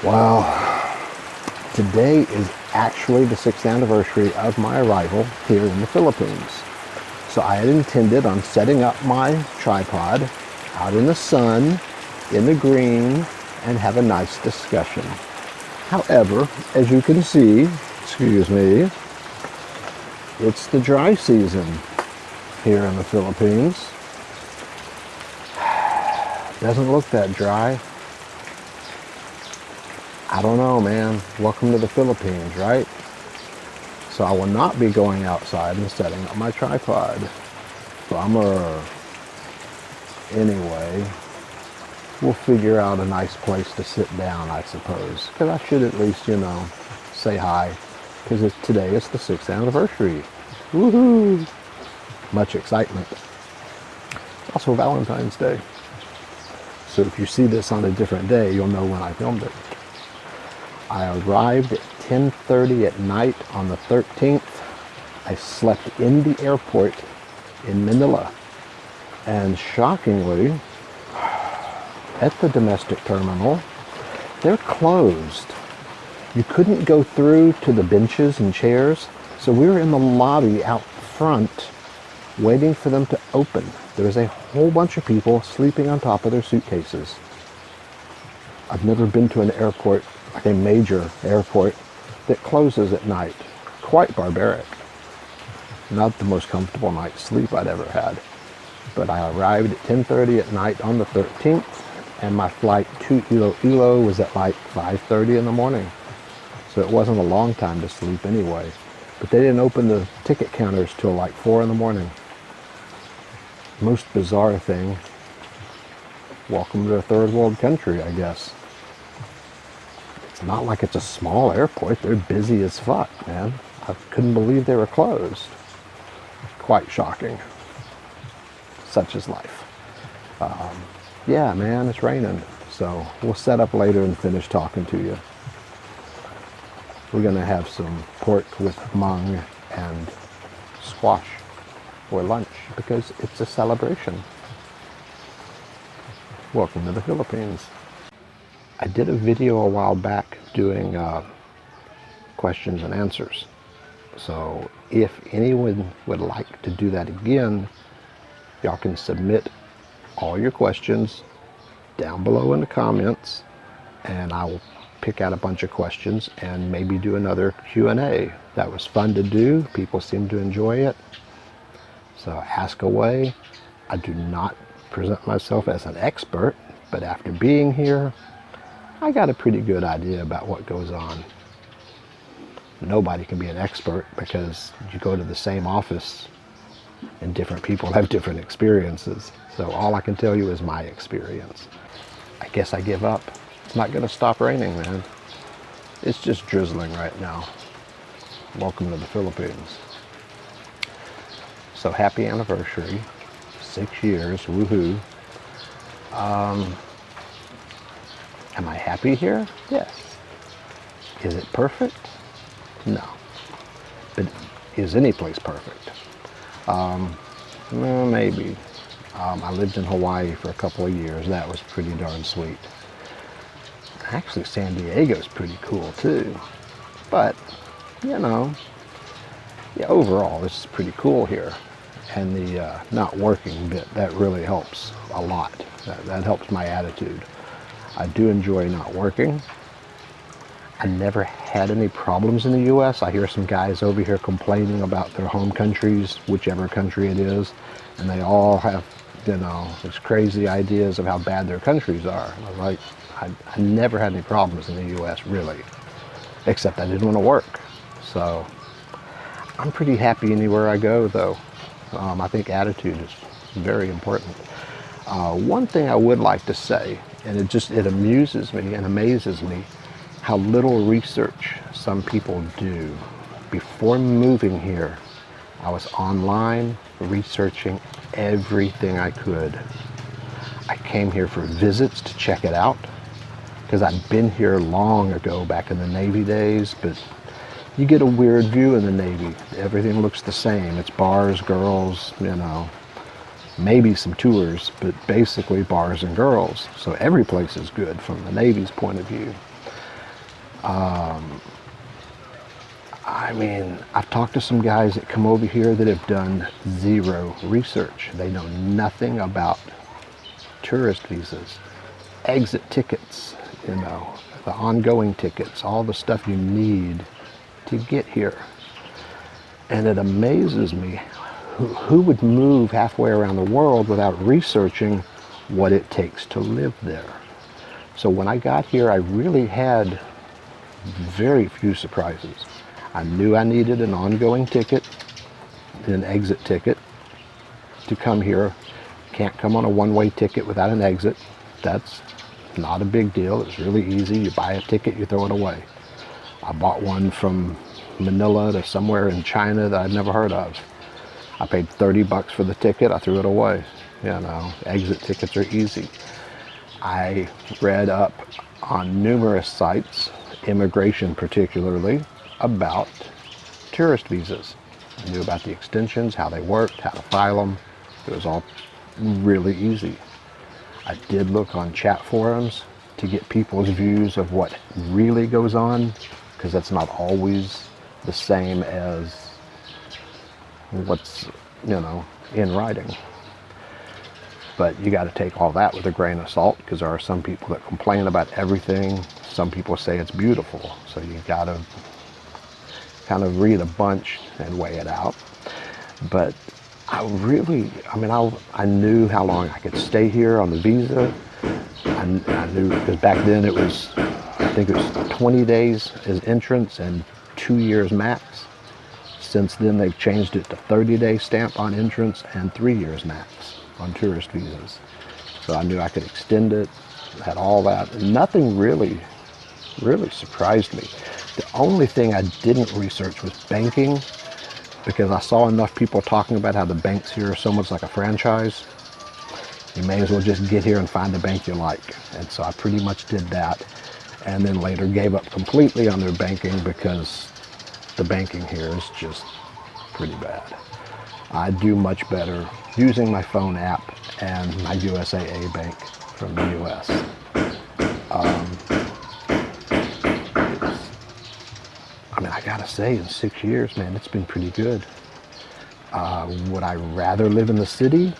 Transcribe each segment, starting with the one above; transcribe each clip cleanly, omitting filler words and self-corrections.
Well, today is actually the 6th anniversary of my arrival here in the Philippines. So I had intended on setting up my tripod out in the sun, in the green, and have a nice discussion. However, as you can see, excuse me, it's the dry season here in the Philippines. Doesn't look that dry. I don't know, man. Welcome to the Philippines, right? So I will not be going outside and setting up my tripod. Bummer. Anyway, we'll figure out a nice place to sit down, I suppose. Because I should at least, say hi. Because today is the 6th anniversary. Woohoo! Much excitement. It's also Valentine's Day. So if you see this on a different day, you'll know when I filmed it. I arrived at 10:30 at night on the 13th. I slept in the airport in Manila. And shockingly, at the domestic terminal, they're closed. You couldn't go through to the benches and chairs, so we were in the lobby out front waiting for them to open. There was a whole bunch of people sleeping on top of their suitcases. I've never been to an airport, like a major airport, that closes at night. Quite barbaric. Not the most comfortable night's sleep I'd ever had. But I arrived at 10:30 at night on the 13th, and my flight to Iloilo was at like 5:30 in the morning. So it wasn't a long time to sleep anyway. But they didn't open the ticket counters till like 4 in the morning. Most bizarre thing. Welcome to a third world country, I guess. It's not like it's a small airport. They're busy as fuck, man. I couldn't believe they were closed. Quite shocking. Such is life. Yeah, man, it's raining. So we'll set up later and finish talking to you. We're going to have some pork with mung and squash for lunch because it's a celebration. Welcome to the Philippines. I did a video a while back doing questions and answers. So if anyone would like to do that again, y'all can submit all your questions down below in the comments, and I will pick out a bunch of questions and maybe do another Q&A. That was fun to do. People seem to enjoy it. So ask away. I do not present myself as an expert, but after being here, I got a pretty good idea about what goes on. Nobody can be an expert because you go to the same office and different people have different experiences. So all I can tell you is my experience. I guess I give up. It's not going to stop raining, man. It's just drizzling right now. Welcome to the Philippines. So happy anniversary. 6 years, woohoo. Am I happy here? Yes. Is it perfect? No. But is any place perfect? Well, maybe. I lived in Hawaii for a couple of years. That was pretty darn sweet. Actually, San Diego's pretty cool too. But, yeah, overall, this is pretty cool here. And the not working bit, that really helps a lot. That helps my attitude. I do enjoy not working. I never had any problems in the U.S. I hear some guys over here complaining about their home countries, whichever country it is, and they all have, these crazy ideas of how bad their countries are. I was like, I never had any problems in the U.S., really, except I didn't want to work. So I'm pretty happy anywhere I go, though. I think attitude is very important. One thing I would like to say, and it amuses me and amazes me, how little research some people do. Before moving here, I was online researching everything I could. I came here for visits to check it out because I'd been here long ago back in the Navy days, but you get a weird view in the Navy. Everything looks the same. It's bars, girls, maybe some tours, but basically bars and girls. So every place is good from the Navy's point of view. I mean, I've talked to some guys that come over here that have done zero research. They know nothing about tourist visas, exit tickets, you know, the ongoing tickets, all the stuff you need to get here. And it amazes me who would move halfway around the world without researching what it takes to live there. So when I got here, I really had very few surprises. I knew I needed an ongoing ticket, an exit ticket to come here. Can't come on a one-way ticket without an exit. That's not a big deal. It's really easy. You buy a ticket, you throw it away. I bought one from Manila to somewhere in China that I'd never heard of. I paid $30 for the ticket. I threw it away. You know, exit tickets are easy. I read up on numerous sites, immigration particularly, about tourist visas. I knew about the extensions, how they worked, how to file them. It was all really easy. I did look on chat forums to get people's views of what really goes on, because that's not always the same as what's, you know, in writing. But you got to take all that with a grain of salt, because there are some people that complain about everything. Some people say it's beautiful. So you got to kind of read a bunch and weigh it out. But I knew how long I could stay here on the visa. I knew, because back then it was, I think it was 20 days as entrance and 2 years max. Since then they've changed it to 30-day stamp on entrance and 3 years max on tourist visas. So I knew I could extend it, had all that. And nothing really surprised me. The only thing I didn't research was banking, because I saw enough people talking about how the banks here are so much like a franchise. You may as well just get here and find the bank you like. And so I pretty much did that, and then later gave up completely on their banking, because the banking here is just pretty bad. I do much better using my phone app and my USAA bank from the US. I gotta say, in 6 years, man, it's been pretty good. Would I rather live in the city?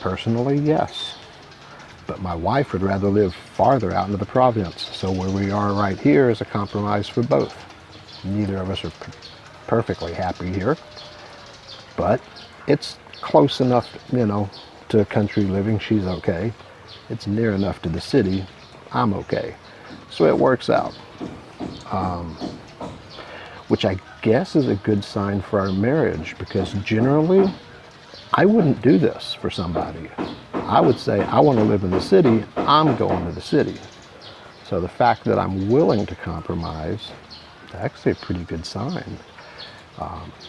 Personally, yes. But my wife would rather live farther out into the province. So where we are right here is a compromise for both. Neither of us are perfectly happy here, but it's close enough, you know, to country living. She's okay. It's near enough to the city. I'm okay. So it works out. Which I guess is a good sign for our marriage, because generally I wouldn't do this for somebody. I would say, I want to live in the city, I'm going to the city. So the fact that I'm willing to compromise is actually a pretty good sign.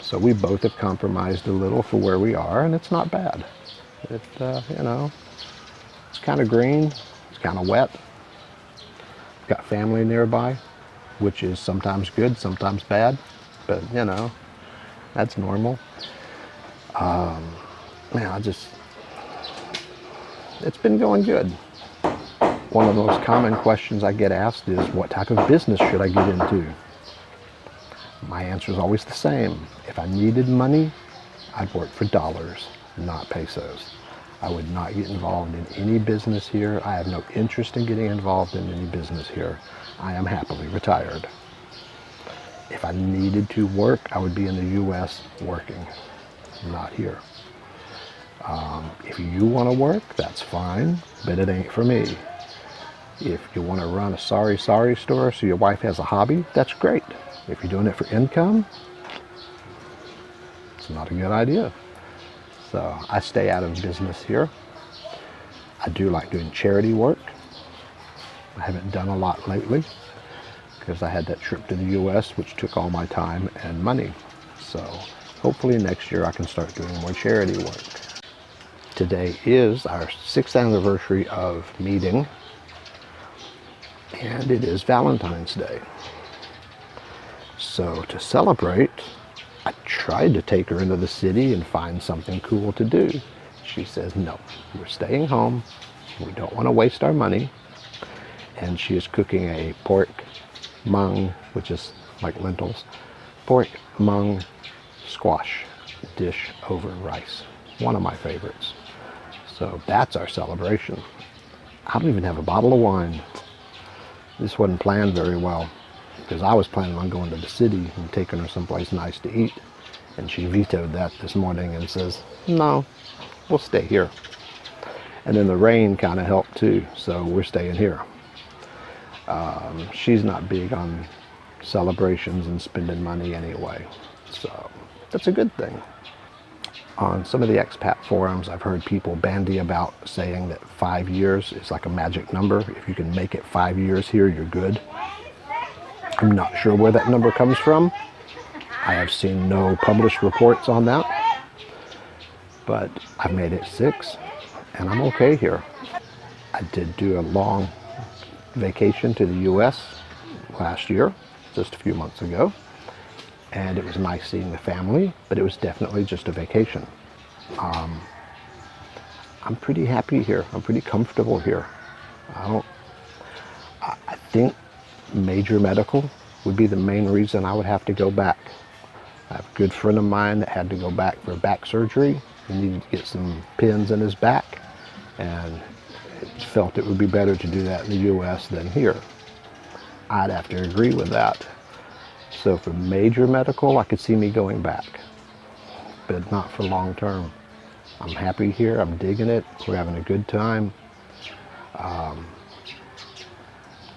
So we both have compromised a little for where we are, and it's not bad. You know, it's kind of green, it's kind of wet. Got family nearby, which is sometimes good, sometimes bad, but you know, that's normal. It's been going good. One of the most common questions I get asked is, what type of business should I get into? My answer is always the same. If I needed money, I'd work for dollars, not pesos. I would not get involved in any business here. I have no interest in getting involved in any business here. I am happily retired. If I needed to work, I would be in the US working, not here. If you want to work, that's fine, but it ain't for me. If you want to run a sorry store so your wife has a hobby, that's great. If you're doing it for income, it's not a good idea. So I stay out of business here. I do like doing charity work. I haven't done a lot lately because I had that trip to the US, which took all my time and money. So hopefully next year I can start doing more charity work. Today is our 6th anniversary of meeting, and it is Valentine's Day. So to celebrate, I tried to take her into the city and find something cool to do. She says, no, we're staying home. We don't want to waste our money. And she is cooking a pork mung, which is like lentils, pork, mung, squash dish over rice. One of my favorites. So that's our celebration. I don't even have a bottle of wine. This wasn't planned very well because I was planning on going to the city and taking her someplace nice to eat. And she vetoed that this morning and says, no, we'll stay here. And then the rain kind of helped too, so we're staying here. She's not big on celebrations and spending money anyway, so that's a good thing. On some of the expat forums, I've heard people bandy about saying that 5 years is like a magic number. If you can make it 5 years here, you're good. I'm not sure where that number comes from. I have seen no published reports on that, but I've made it 6 and I'm okay here. I did do a long vacation to the US last year, just a few months ago, and it was nice seeing the family, but it was definitely just a vacation. I'm pretty happy here. I'm pretty comfortable here. I think major medical would be the main reason I would have to go back. I have a good friend of mine that had to go back for back surgery. He needed to get some pins in his back, and felt it would be better to do that in the US than here. I'd have to agree with that. So for major medical, I could see me going back, but not for long term. I'm happy here. I'm digging it. We're having a good time.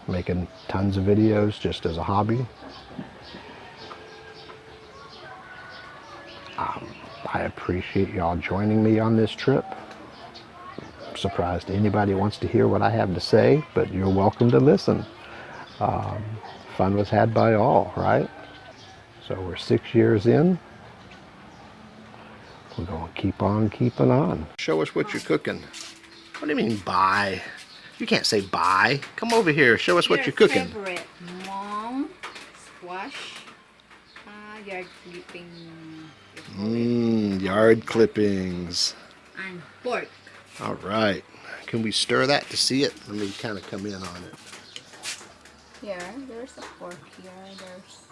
Making tons of videos just as a hobby. I appreciate y'all joining me on this trip. I'm surprised anybody wants to hear what I have to say, but you're welcome to listen. Fun was had by all, right? So we're 6 years in. We're going to keep on keeping on. Show us what you're cooking. What do you mean bye? You can't say bye. Come over here. Show us what you're cooking. Favorite mom, squash, yard clipping. Yard clippings. And pork. All right. Can we stir that to see it? Let me kind of come in on it. Here, there's a pork here. There's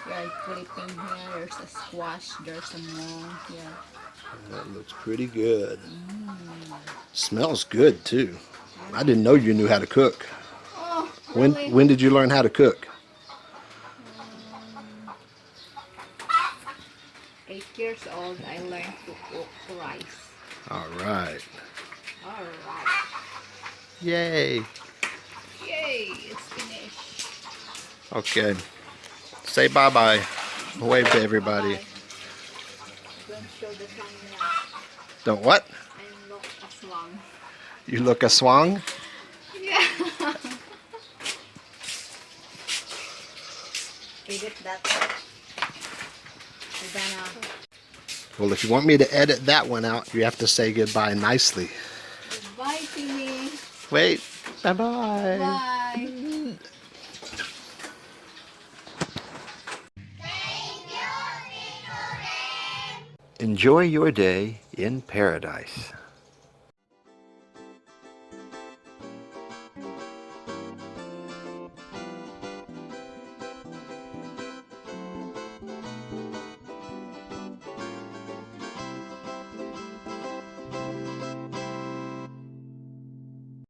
yard clipping here. There's a squash. There's a mom here. That looks pretty good. Smells good too. I didn't know you knew how to cook. Oh, really? When did you learn how to cook? 8 years old, I learned to cook rice. All right. All right. Yay. Yay, it's finished. Okay. Say bye-bye. Wave to everybody. Bye-bye. Don't show the sun now. Don't what? I look a swang. You look a swang? Yeah. Edit that. Well, if you want me to edit that one out, you have to say goodbye nicely. Goodbye, Timmy. Wait. Bye-bye. Bye. Enjoy your day in paradise.